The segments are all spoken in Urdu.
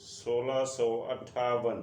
1658,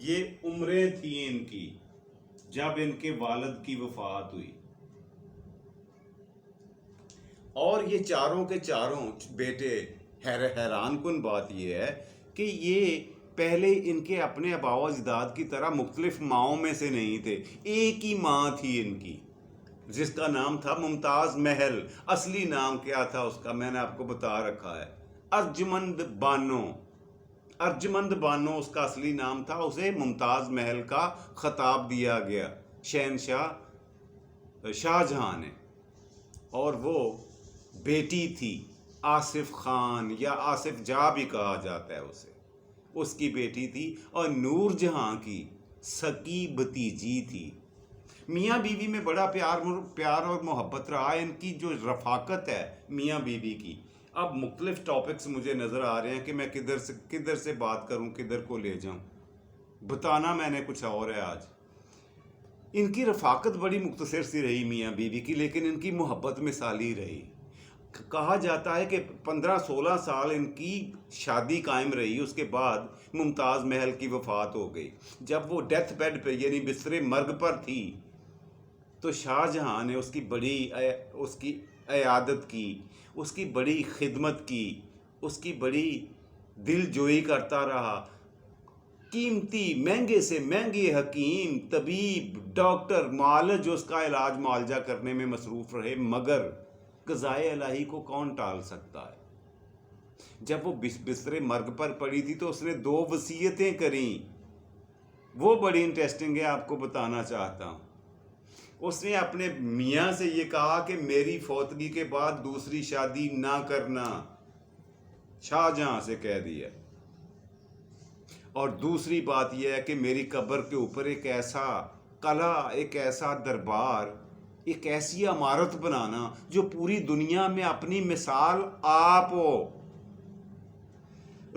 یہ عمریں تھیں ان کی جب ان کے والد کی وفات ہوئی، اور یہ چاروں کے چاروں بیٹے، حیران کن بات یہ ہے کہ یہ پہلے ان کے اپنے آباء و اجداد کی طرح مختلف ماؤں میں سے نہیں تھے، ایک ہی ماں تھی ان کی جس کا نام تھا ممتاز محل۔ اصلی نام کیا تھا اس کا میں نے آپ کو بتا رکھا ہے، ارجمند بانو۔ ارجمند بانو اس کا اصلی نام تھا، اسے ممتاز محل کا خطاب دیا گیا شہنشاہ شاہ جہاں نے، اور وہ بیٹی تھی آصف خان، یا آصف جاں بھی کہا جاتا ہے اسے، اس کی بیٹی تھی، اور نور جہاں کی سکی بھتیجی تھی۔ میاں بیوی میں بڑا پیار اور محبت رہا ہے، ان کی جو رفاقت ہے میاں بیوی کی۔ اب مختلف ٹاپکس مجھے نظر آ رہے ہیں کہ میں کدھر سے بات کروں، کدھر کو لے جاؤں، بتانا میں نے کچھ اور ہے آج۔ ان کی رفاقت بڑی مختصر سی رہی میاں بیوی کی، لیکن ان کی محبت مثالی رہی۔ کہا جاتا ہے کہ 15-16 سال ان کی شادی قائم رہی، اس کے بعد ممتاز محل کی وفات ہو گئی۔ جب وہ ڈیتھ بیڈ پہ یعنی بستر مرگ پر تھی تو شاہ جہاں نے اس کی عیادت کی، اس کی بڑی خدمت کی، اس کی بڑی دل جوئی کرتا رہا۔ قیمتی مہنگے سے مہنگے حکیم، طبیب، ڈاکٹر، معالج اس کا علاج معالجہ کرنے میں مصروف رہے، مگر قضائے الہی کو کون ٹال سکتا ہے؟ جب وہ بستر مرگ پر پڑی تھی تو اس نے 2 وصیتیں کریں، وہ بڑی انٹرسٹنگ ہے، آپ کو بتانا چاہتا ہوں۔ اس نے اپنے میاں سے یہ کہا کہ میری فوتگی کے بعد دوسری شادی نہ کرنا، شاہ جہاں سے کہہ دیا۔ اور دوسری بات یہ ہے کہ میری قبر کے اوپر ایک ایسا قلعہ، ایک ایسا دربار، ایک ایسی عمارت بنانا جو پوری دنیا میں اپنی مثال آپ ہو۔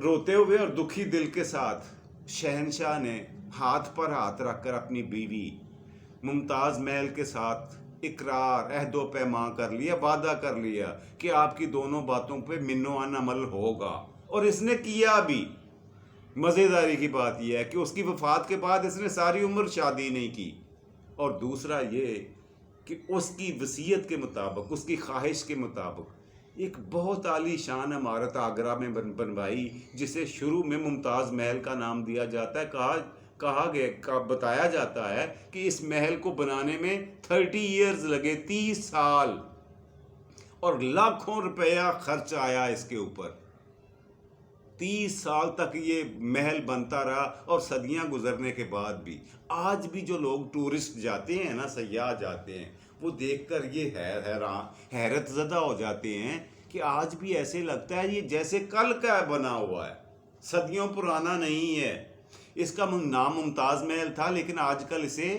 روتے ہوئے اور دکھی دل کے ساتھ شہنشاہ نے ہاتھ پر ہاتھ رکھ کر اپنی بیوی ممتاز محل کے ساتھ اقرار، عہد و پیمان کر لیا، وعدہ کر لیا کہ آپ کی دونوں باتوں پہ منوان عمل ہوگا، اور اس نے کیا بھی۔ مزیداری کی بات یہ ہے کہ اس کی وفات کے بعد اس نے ساری عمر شادی نہیں کی، اور دوسرا یہ کہ اس کی وصیت کے مطابق، اس کی خواہش کے مطابق ایک بہت عالی شان عمارت آگرہ میں بنوائی، جسے شروع میں ممتاز محل کا نام دیا جاتا ہے۔ بتایا جاتا ہے کہ اس محل کو بنانے میں 30 ایئرز لگے، 30 سال، اور لاکھوں روپیہ خرچ آیا اس کے اوپر۔ 30 سال تک یہ محل بنتا رہا، اور صدیاں گزرنے کے بعد بھی آج بھی جو لوگ ٹورسٹ جاتے ہیں نا، سیاح جاتے ہیں، وہ دیکھ کر یہ حیرت زدہ ہو جاتے ہیں کہ آج بھی ایسے لگتا ہے یہ جیسے کل کا بنا ہوا ہے، صدیوں پرانا نہیں ہے۔ اس کا نام ممتاز محل تھا، لیکن آج کل اسے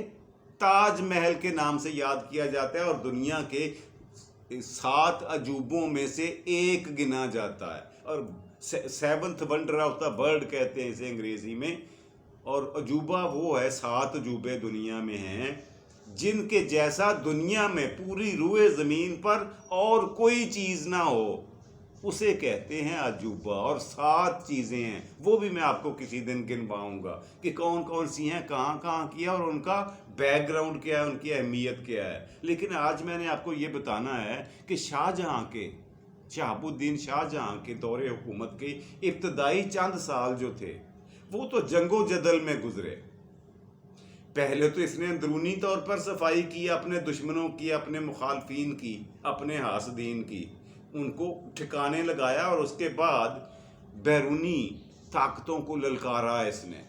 تاج محل کے نام سے یاد کیا جاتا ہے، اور دنیا کے 7 عجوبوں میں سے ایک گنا جاتا ہے، اور 7th wonder of the world کہتے ہیں اسے انگریزی میں۔ اور عجوبہ وہ ہے، 7 عجوبے دنیا میں ہیں جن کے جیسا دنیا میں پوری روئے زمین پر اور کوئی چیز نہ ہو، اسے کہتے ہیں عجوبہ۔ اور 7 چیزیں ہیں، وہ بھی میں آپ کو کسی دن گنواؤں گا کہ کون کون سی ہیں، کہاں کہاں کیا، اور ان کا بیک گراؤنڈ کیا ہے، ان کی اہمیت کیا ہے۔ لیکن آج میں نے آپ کو یہ بتانا ہے کہ شہاب الدین شاہ جہاں کے دور حکومت کے ابتدائی چند سال جو تھے وہ تو جنگ و جدل میں گزرے۔ پہلے تو اس نے اندرونی طور پر صفائی کی، اپنے دشمنوں کی، اپنے مخالفین کی، اپنے حاسدین کی، ان کو ٹھکانے لگایا، اور اس کے بعد بیرونی طاقتوں کو للکارا اس نے۔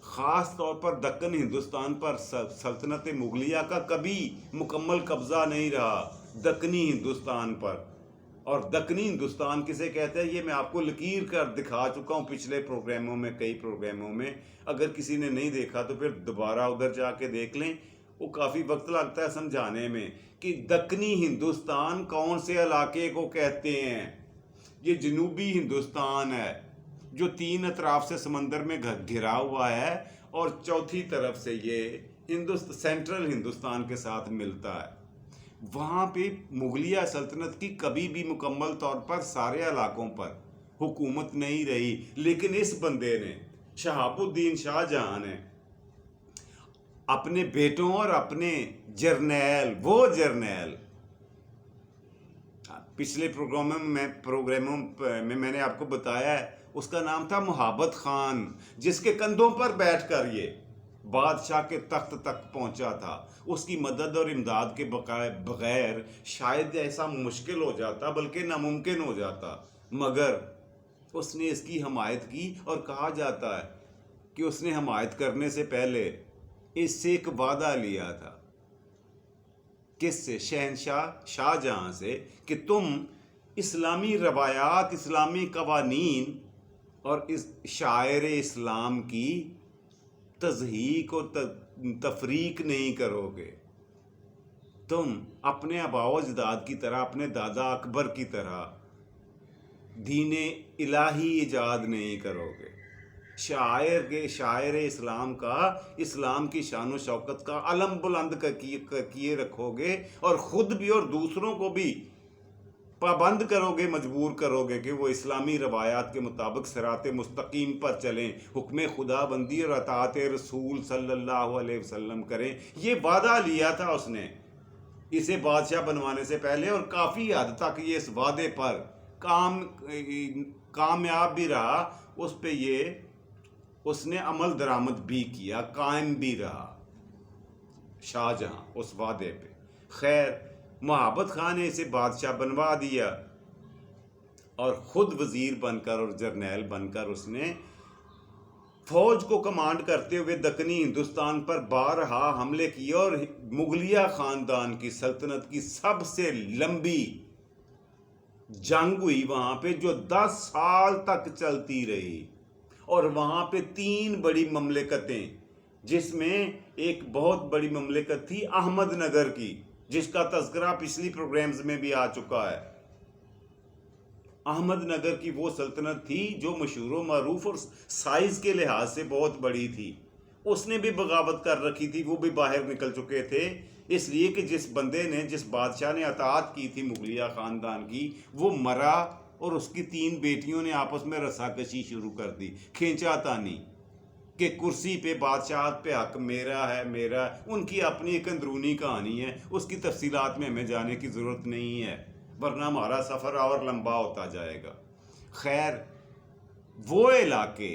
خاص طور پر دکن ہندوستان پر سلطنت مغلیہ کا کبھی مکمل قبضہ نہیں رہا دکنی ہندوستان پر۔ اور دکنی ہندوستان کسے کہتے ہیں یہ میں آپ کو لکیر کر دکھا چکا ہوں پچھلے پروگراموں میں، کئی پروگراموں میں۔ اگر کسی نے نہیں دیکھا تو پھر دوبارہ ادھر جا کے دیکھ لیں، وہ کافی وقت لگتا ہے سمجھانے میں کہ دکنی ہندوستان کون سے علاقے کو کہتے ہیں۔ یہ جنوبی ہندوستان ہے جو 3 اطراف سے سمندر میں گھرا ہوا ہے، اور چوتھی طرف سے یہ سینٹرل ہندوستان کے ساتھ ملتا ہے۔ وہاں پہ مغلیہ سلطنت کی کبھی بھی مکمل طور پر سارے علاقوں پر حکومت نہیں رہی، لیکن اس بندے نے شہاب الدین شاہ جہاں نے اپنے بیٹوں اور اپنے جرنیل، وہ جرنیل پچھلے پروگراموں میں نے آپ کو بتایا ہے، اس کا نام تھا محبت خان، جس کے کندھوں پر بیٹھ کر یہ بادشاہ کے تخت تک پہنچا تھا۔ اس کی مدد اور امداد کے بغیر شاید ایسا مشکل ہو جاتا، بلکہ ناممکن ہو جاتا، مگر اس نے اس کی حمایت کی، اور کہا جاتا ہے کہ اس نے حمایت کرنے سے پہلے اس سے ایک وعدہ لیا تھا۔ کس سے؟ شہنشاہ شاہ جہاں سے، کہ تم اسلامی روایات، اسلامی قوانین اور اس شاعر اسلام کی تضحیک اور تفریق نہیں کرو گے، تم اپنے آباء و اجداد کی طرح، اپنے دادا اکبر کی طرح دین الہی ایجاد نہیں کرو گے، شاعر اسلام کا، اسلام کی شان و شوکت کا علم بلند کیے رکھو گے، اور خود بھی اور دوسروں کو بھی پابند کرو گے، مجبور کرو گے کہ وہ اسلامی روایات کے مطابق صراط مستقیم پر چلیں، حکم خدا بندی اور اطاعت رسول صلی اللہ علیہ وسلم کریں۔ یہ وعدہ لیا تھا اس نے اسے بادشاہ بنوانے سے پہلے، اور کافی حد تک یہ اس وعدے پر کامیاب بھی رہا، اس پہ اس نے عمل درآمد بھی کیا، قائم بھی رہا شاہ جہاں اس وعدے پہ۔ خیر، محبت خان نے اسے بادشاہ بنوا دیا، اور خود وزیر بن کر اور جرنیل بن کر اس نے فوج کو کمانڈ کرتے ہوئے دکنی ہندوستان پر بارہا حملے کیے، اور مغلیہ خاندان کی سلطنت کی سب سے لمبی جنگ ہوئی وہاں پہ، جو 10 سال تک چلتی رہی، اور وہاں پہ 3 بڑی مملکتیں، جس میں ایک بہت بڑی مملکت تھی احمد نگر کی، جس کا تذکرہ پچھلی پروگرامز میں بھی آ چکا ہے۔ احمد نگر کی وہ سلطنت تھی جو مشہور و معروف اور سائز کے لحاظ سے بہت بڑی تھی، اس نے بھی بغاوت کر رکھی تھی، وہ بھی باہر نکل چکے تھے، اس لیے کہ جس بادشاہ نے اطاعت کی تھی مغلیہ خاندان کی، وہ مرا، اور اس کی 3 بیٹیوں نے آپس میں رساکشی شروع کر دی، کھینچا تانی، کہ کرسی پہ، بادشاہت پہ حق میرا ہے، میرا ہے۔ ان کی اپنی ایک اندرونی کہانی ہے، اس کی تفصیلات میں ہمیں جانے کی ضرورت نہیں ہے، ورنہ ہمارا سفر اور لمبا ہوتا جائے گا۔ خیر، وہ علاقے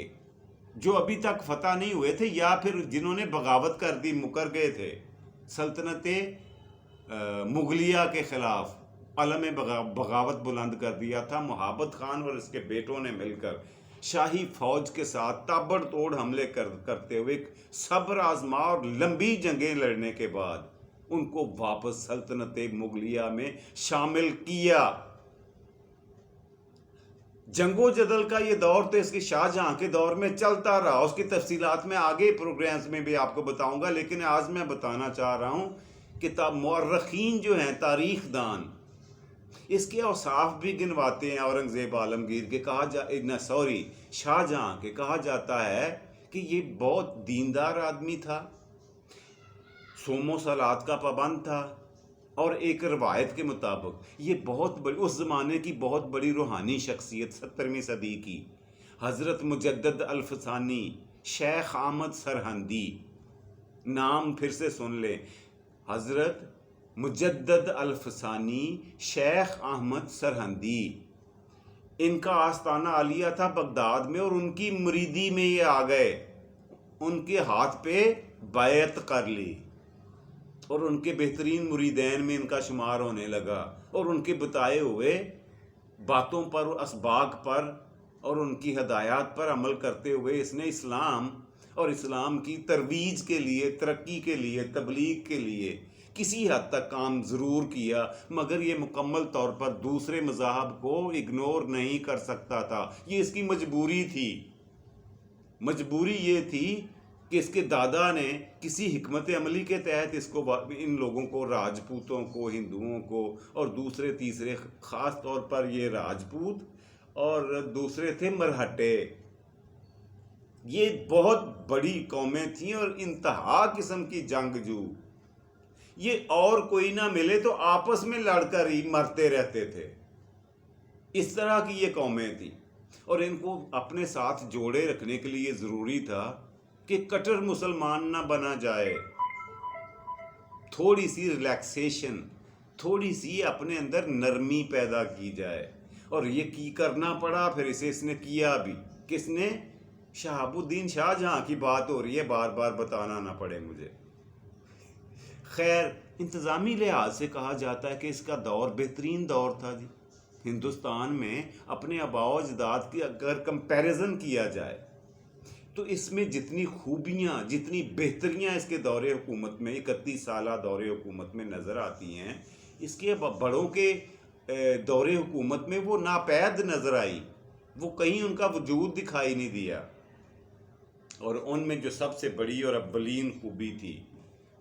جو ابھی تک فتح نہیں ہوئے تھے، یا پھر جنہوں نے بغاوت کر دی، مکر گئے تھے، سلطنت مغلیہ کے خلاف علم بغاوت بلند کر دیا تھا محبت خان اور اس کے بیٹوں نے مل کر، شاہی فوج کے ساتھ تابڑ توڑ حملے کرتے ہوئے صبر آزما اور لمبی جنگیں لڑنے کے بعد ان کو واپس سلطنت مغلیہ میں شامل کیا۔ جنگ و جدل کا یہ دور تو اس کے شاہ جہاں کے دور میں چلتا رہا، اس کی تفصیلات میں آگے پروگرامز میں بھی آپ کو بتاؤں گا، لیکن آج میں بتانا چاہ رہا ہوں کہ مورخین جو ہیں، تاریخ دان، اس کے اوصاف بھی گنواتے ہیں اورنگزیب عالمگیر کے، شاہ جہاں کے، کہا جاتا ہے کہ یہ بہت دیندار آدمی تھا، صوم و صلات کا پابند تھا، اور ایک روایت کے مطابق یہ بہت بڑی، اس زمانے کی بہت بڑی روحانی شخصیت، 17ویں صدی کی، حضرت مجدد الفسانی شیخ احمد سرہندی، نام پھر سے سن لیں، حضرت مجدد الفسانی شیخ احمد سرہندی، ان کا آستانہ عالیہ تھا بغداد میں، اور ان کی مریدی میں یہ آ گئے، ان کے ہاتھ پہ بیعت کر لی، اور ان کے بہترین مریدین میں ان کا شمار ہونے لگا، اور ان کے بتائے ہوئے باتوں پر، اسباق پر، اور ان کی ہدایات پر عمل کرتے ہوئے اس نے اسلام اور اسلام کی ترویج کے لیے، ترقی کے لیے، تبلیغ کے لیے کسی حد تک کام ضرور کیا، مگر یہ مکمل طور پر دوسرے مذاہب کو اگنور نہیں کر سکتا تھا، یہ اس کی مجبوری تھی۔ مجبوری یہ تھی کہ اس کے دادا نے کسی حکمت عملی کے تحت ان لوگوں کو، راجپوتوں کو، ہندوؤں کو، اور دوسرے تیسرے، خاص طور پر یہ راجپوت اور دوسرے تھے مرہٹے، یہ بہت بڑی قومیں تھیں اور انتہا قسم کی جنگجو، یہ اور کوئی نہ ملے تو آپس میں لڑ کر ہی مرتے رہتے تھے، اس طرح کی یہ قومیں تھیں۔ اور ان کو اپنے ساتھ جوڑے رکھنے کے لیے ضروری تھا کہ کٹر مسلمان نہ بنا جائے، تھوڑی سی ریلیکسیشن، تھوڑی سی اپنے اندر نرمی پیدا کی جائے، اور یہ کی کرنا پڑا، پھر اسے اس نے کیا بھی۔ کس نے؟ شہاب الدین شاہ جہاں کی بات ہو رہی ہے، بار بار بتانا نہ پڑے مجھے۔ خیر، انتظامی لحاظ سے کہا جاتا ہے کہ اس کا دور بہترین دور تھا جی ہندوستان میں۔ اپنے آباء و اجداد کی اگر کمپیریزن کیا جائے تو اس میں جتنی خوبیاں، جتنی بہتریاں اس کے دور حکومت میں، 31 سالہ دور حکومت میں نظر آتی ہیں، اس کے بڑوں کے دور حکومت میں وہ ناپید نظر آئی، وہ کہیں ان کا وجود دکھائی نہیں دیا۔ اور ان میں جو سب سے بڑی اور اولین خوبی تھی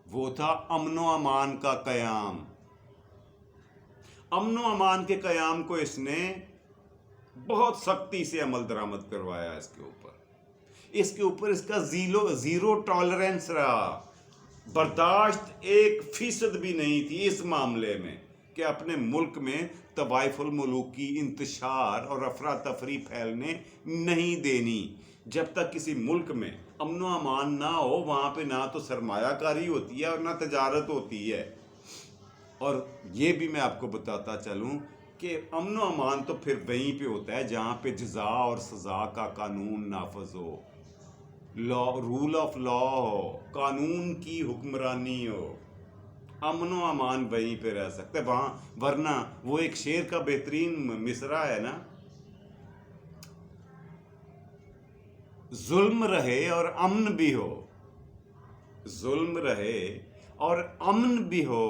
وہ تھا امن و امان کا قیام۔ امن و امان کے قیام کو اس نے بہت سختی سے عمل درآمد کروایا۔ اس کے اوپر اس کا زیرو ٹالرنس رہا، برداشت 1% بھی نہیں تھی اس معاملے میں کہ اپنے ملک میں طوائف الملوکی انتشار اور افراتفری پھیلنے نہیں دینی۔ جب تک کسی ملک میں امن و امان نہ ہو، وہاں پہ نہ تو سرمایہ کاری ہوتی ہے اور نہ تجارت ہوتی ہے۔ اور یہ بھی میں آپ کو بتاتا چلوں کہ امن و امان تو پھر وہیں پہ ہوتا ہے جہاں پہ جزا اور سزا کا قانون نافذ ہو، رول آف لا ہو، قانون کی حکمرانی ہو۔ امن و امان وہیں پہ رہ سکتا ہے وہاں، ورنہ وہ ایک شعر کا بہترین مصرع ہے نا، ظلم رہے اور امن بھی ہو، ظلم رہے اور امن بھی ہو،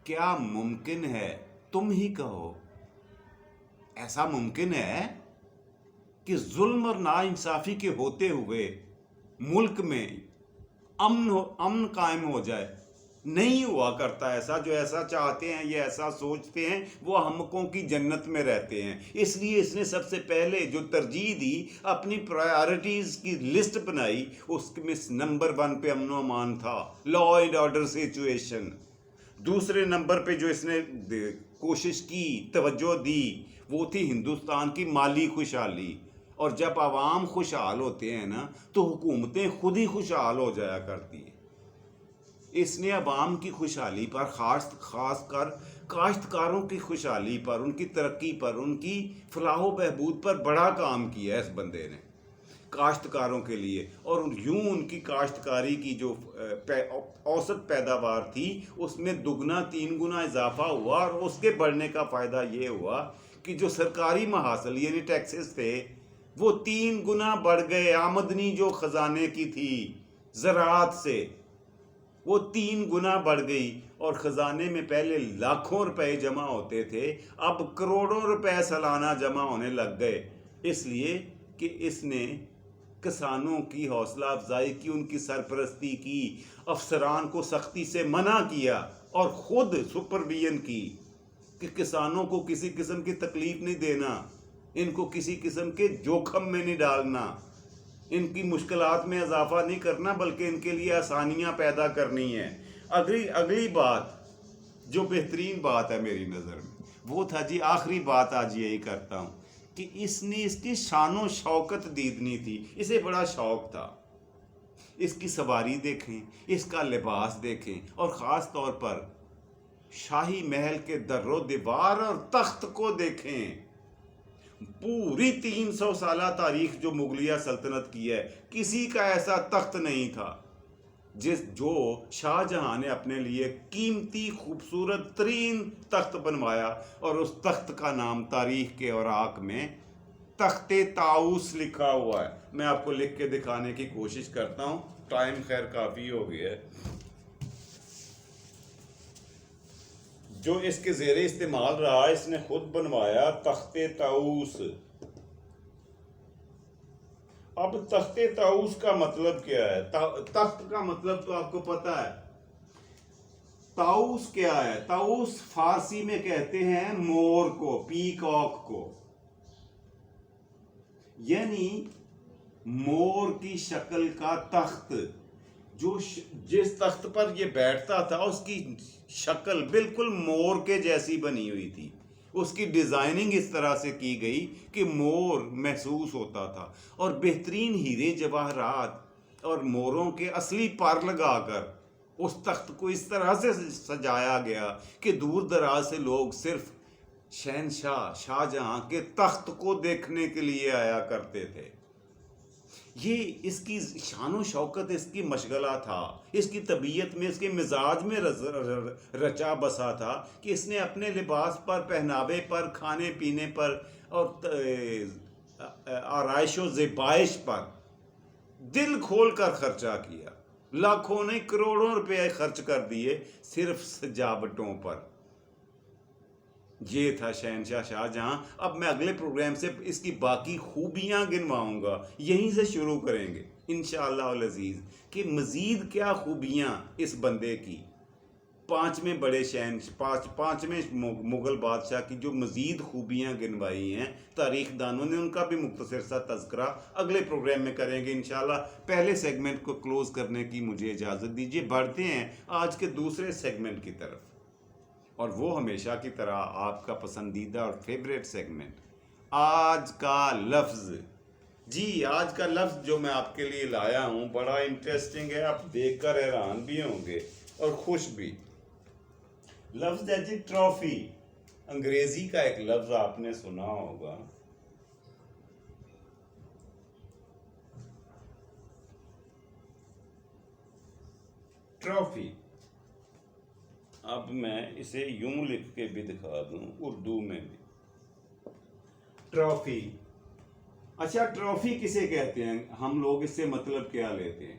کیا ممکن ہے تم ہی کہو۔ ایسا ممکن ہے کہ ظلم اور ناانصافی کے ہوتے ہوئے ملک میں امن قائم ہو جائے؟ نہیں ہوا کرتا ایسا۔ جو ایسا چاہتے ہیں، یہ ایسا سوچتے ہیں، وہ احمقوں کی جنت میں رہتے ہیں۔ اس لیے اس نے سب سے پہلے جو ترجیح دی، اپنی پرائیورٹیز کی لسٹ بنائی، اس میں نمبر 1 پہ امن و امان تھا، لا اینڈ آرڈر سچویشن۔ دوسرے نمبر پہ جو اس نے کوشش کی، توجہ دی، وہ تھی ہندوستان کی مالی خوشحالی۔ اور جب عوام خوشحال ہوتے ہیں نا تو حکومتیں خود ہی خوشحال ہو جایا کرتی ہیں۔ اس نے عوام کی خوشحالی پر، خاص کر کاشتکاروں کی خوشحالی پر، ان کی ترقی پر، ان کی فلاح و بہبود پر بڑا کام کیا ہے اس بندے نے کاشتکاروں کے لیے۔ اور یوں ان کی کاشتکاری کی جو اوسط پیداوار تھی اس میں 2-3 گنا اضافہ ہوا، اور اس کے بڑھنے کا فائدہ یہ ہوا کہ جو سرکاری محاصل یعنی ٹیکسز تھے وہ 3 گنا بڑھ گئے۔ آمدنی جو خزانے کی تھی زراعت سے، وہ 3 گنا بڑھ گئی، اور خزانے میں پہلے لاکھوں روپے جمع ہوتے تھے، اب کروڑوں روپے سالانہ جمع ہونے لگ گئے۔ اس لیے کہ اس نے کسانوں کی حوصلہ افزائی کی، ان کی سرپرستی کی، افسران کو سختی سے منع کیا، اور خود سپرویژن کی کہ کسانوں کو کسی قسم کی تکلیف نہیں دینا، ان کو کسی قسم کے جوخم میں نہیں ڈالنا، ان کی مشکلات میں اضافہ نہیں کرنا، بلکہ ان کے لیے آسانیاں پیدا کرنی ہیں۔ اگلی بات جو بہترین بات ہے میری نظر میں وہ تھا جی، آخری بات آج یہی کرتا ہوں کہ اس نے اس کی شان و شوکت دیدنی تھی۔ اسے بڑا شوق تھا، اس کی سواری دیکھیں، اس کا لباس دیکھیں، اور خاص طور پر شاہی محل کے در و دیوار اور تخت کو دیکھیں۔ پوری 300 سالہ تاریخ جو مغلیہ سلطنت کی ہے، کسی کا ایسا تخت نہیں تھا جو شاہ جہاں نے اپنے لیے قیمتی خوبصورت ترین تخت بنوایا، اور اس تخت کا نام تاریخ کے اوراق میں تخت طاؤس لکھا ہوا ہے۔ میں آپ کو لکھ کے دکھانے کی کوشش کرتا ہوں، ٹائم خیر کافی ہو گیا ہے۔ جو اس کے زیر استعمال رہا، اس نے خود بنوایا تخت طاؤس۔ اب تخت طاؤس کا مطلب کیا ہے؟ تخت کا مطلب تو آپ کو پتا ہے۔ طاؤس کیا ہے؟ طاؤس فارسی میں کہتے ہیں مور کو، پیکاک کو، یعنی مور کی شکل کا تخت۔ جس تخت پر یہ بیٹھتا تھا اس کی شکل بالکل مور کے جیسی بنی ہوئی تھی، اس کی ڈیزائننگ اس طرح سے کی گئی کہ مور محسوس ہوتا تھا، اور بہترین ہیرے جواہرات اور موروں کے اصلی پر لگا کر اس تخت کو اس طرح سے سجایا گیا کہ دور دراز سے لوگ صرف شہنشاہ شاہ جہاں کے تخت کو دیکھنے کے لیے آیا کرتے تھے۔ یہ اس کی شان و شوکت اس کی مشغلہ تھا، اس کی طبیعت میں، اس کے مزاج میں رچا بسا تھا کہ اس نے اپنے لباس پر، پہناوے پر، کھانے پینے پر اور آرائش و زیبائش پر دل کھول کر خرچہ کیا، لاکھوں نہیں کروڑوں روپے خرچ کر دیے صرف سجاوٹوں پر۔ یہ تھا شہنشاہ شاہ جہاں۔ اب میں اگلے پروگرام سے اس کی باقی خوبیاں گنواؤں گا، یہیں سے شروع کریں گے انشاءاللہ العزیز کہ مزید کیا خوبیاں اس بندے کی، پانچویں مغل بادشاہ کی جو مزید خوبیاں گنوائی ہیں تاریخ دانوں نے، ان کا بھی مختصر سا تذکرہ اگلے پروگرام میں کریں گے انشاءاللہ۔ پہلے سیگمنٹ کو کلوز کرنے کی مجھے اجازت دیجیے، بڑھتے ہیں آج کے دوسرے سیگمنٹ کی طرف، اور وہ ہمیشہ کی طرح آپ کا پسندیدہ اور فیوریٹ سیگمنٹ، آج کا لفظ۔ جی، آج کا لفظ جو میں آپ کے لیے لایا ہوں بڑا انٹرسٹنگ ہے، آپ دیکھ کر حیران بھی ہوں گے اور خوش بھی۔ لفظ ہے جی ٹرافی۔ انگریزی کا ایک لفظ آپ نے سنا ہوگا، ٹرافی۔ اب میں اسے یوں لکھ کے بھی دکھا دوں اردو میں بھی، ٹرافی۔ اچھا، ٹرافی کسے کہتے ہیں؟ ہم لوگ اس سے مطلب کیا لیتے ہیں؟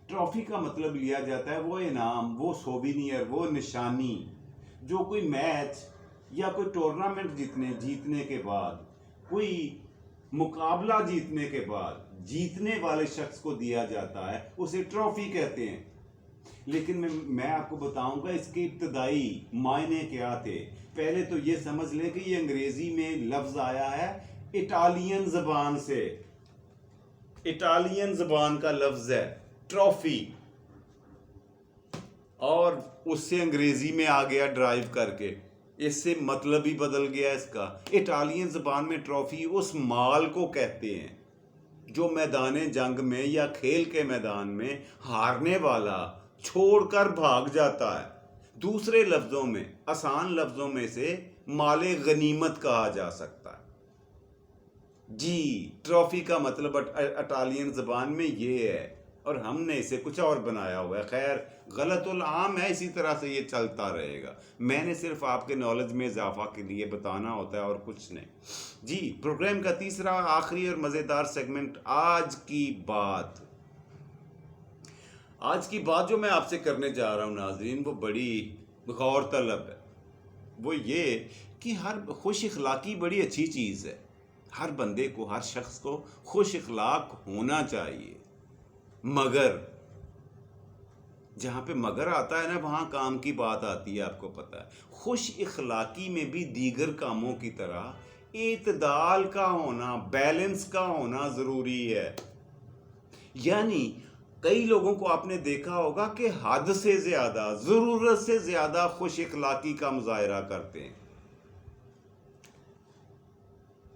ٹرافی کا مطلب لیا جاتا ہے وہ انعام، وہ سووینئر، وہ نشانی جو کوئی میچ یا کوئی ٹورنامنٹ جیتنے کے بعد، کوئی مقابلہ جیتنے کے بعد جیتنے والے شخص کو دیا جاتا ہے، اسے ٹرافی کہتے ہیں۔ لیکن میں آپ کو بتاؤں گا اس کے ابتدائی معنی کیا تھے۔ پہلے تو یہ سمجھ لیں کہ یہ انگریزی میں لفظ آیا ہے اٹالین زبان سے، اٹالین زبان کا لفظ ہے ٹرافی، اور اس سے انگریزی میں آ گیا ڈرائیو کر کے، اس سے مطلب ہی بدل گیا اس کا۔ اٹالین زبان میں ٹرافی اس مال کو کہتے ہیں جو میدان جنگ میں یا کھیل کے میدان میں ہارنے والا چھوڑ کر بھاگ جاتا ہے۔ دوسرے لفظوں میں، آسان لفظوں میں سے مال غنیمت کہا جا سکتا ہے۔ جی، ٹرافی کا مطلب اٹالین زبان میں یہ ہے، اور ہم نے اسے کچھ اور بنایا ہوا ہے۔ خیر، غلط العام ہے، اسی طرح سے یہ چلتا رہے گا۔ میں نے صرف آپ کے نالج میں اضافہ کے لیے بتانا ہوتا ہے اور کچھ نہیں۔ جی، پروگرام کا تیسرا آخری اور مزیدار سیگمنٹ، آج کی بات۔ آج کی بات جو میں آپ سے کرنے جا رہا ہوں ناظرین، وہ بڑی غور طلب ہے۔ وہ یہ کہ ہر خوش اخلاقی بڑی اچھی چیز ہے، ہر بندے کو، ہر شخص کو خوش اخلاق ہونا چاہیے، مگر جہاں پہ مگر آتا ہے نا، وہاں کام کی بات آتی ہے۔ آپ کو پتا ہے خوش اخلاقی میں بھی دیگر کاموں کی طرح اعتدال کا ہونا، بیلنس کا ہونا ضروری ہے۔ یعنی کئی لوگوں کو آپ نے دیکھا ہوگا کہ حد سے زیادہ، ضرورت سے زیادہ خوش اخلاقی کا مظاہرہ کرتے ہیں،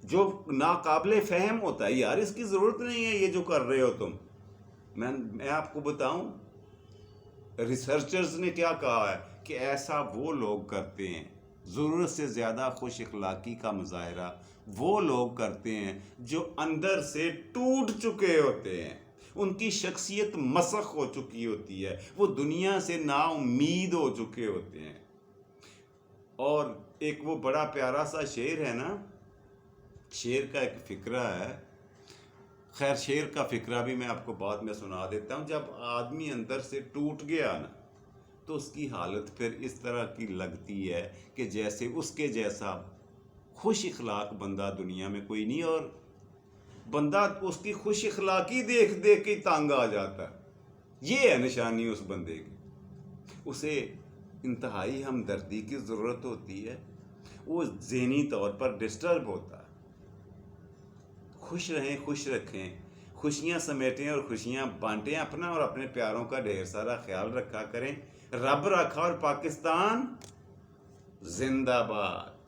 جو ناقابل فہم ہوتا ہے۔ یار، اس کی ضرورت نہیں ہے یہ جو کر رہے ہو تم۔ میں آپ کو بتاؤں ریسرچرز نے کیا کہا ہے کہ ایسا وہ لوگ کرتے ہیں، ضرورت سے زیادہ خوش اخلاقی کا مظاہرہ وہ لوگ کرتے ہیں جو اندر سے ٹوٹ چکے ہوتے ہیں، ان کی شخصیت مسخ ہو چکی ہوتی ہے، وہ دنیا سے نا امید ہو چکے ہوتے ہیں۔ اور ایک وہ بڑا پیارا سا شعر ہے نا، شعر کا ایک فقرہ ہے، خیر شعر کا فقرہ بھی میں آپ کو بعد میں سنا دیتا ہوں۔ جب آدمی اندر سے ٹوٹ گیا نا، تو اس کی حالت پھر اس طرح کی لگتی ہے کہ جیسے اس کے جیسا خوش اخلاق بندہ دنیا میں کوئی نہیں، اور بندہ اس کی خوش اخلاقی دیکھ دیکھ کے تنگ آ جاتا ہے۔ یہ ہے نشانی اس بندے کی، اسے انتہائی ہمدردی کی ضرورت ہوتی ہے، وہ ذہنی طور پر ڈسٹرب ہوتا ہے۔ خوش رہیں، خوش رکھیں، خوشیاں سمیٹیں اور خوشیاں بانٹیں، اپنا اور اپنے پیاروں کا ڈھیر سارا خیال رکھا کریں۔ رب رکھا اور پاکستان زندہ باد.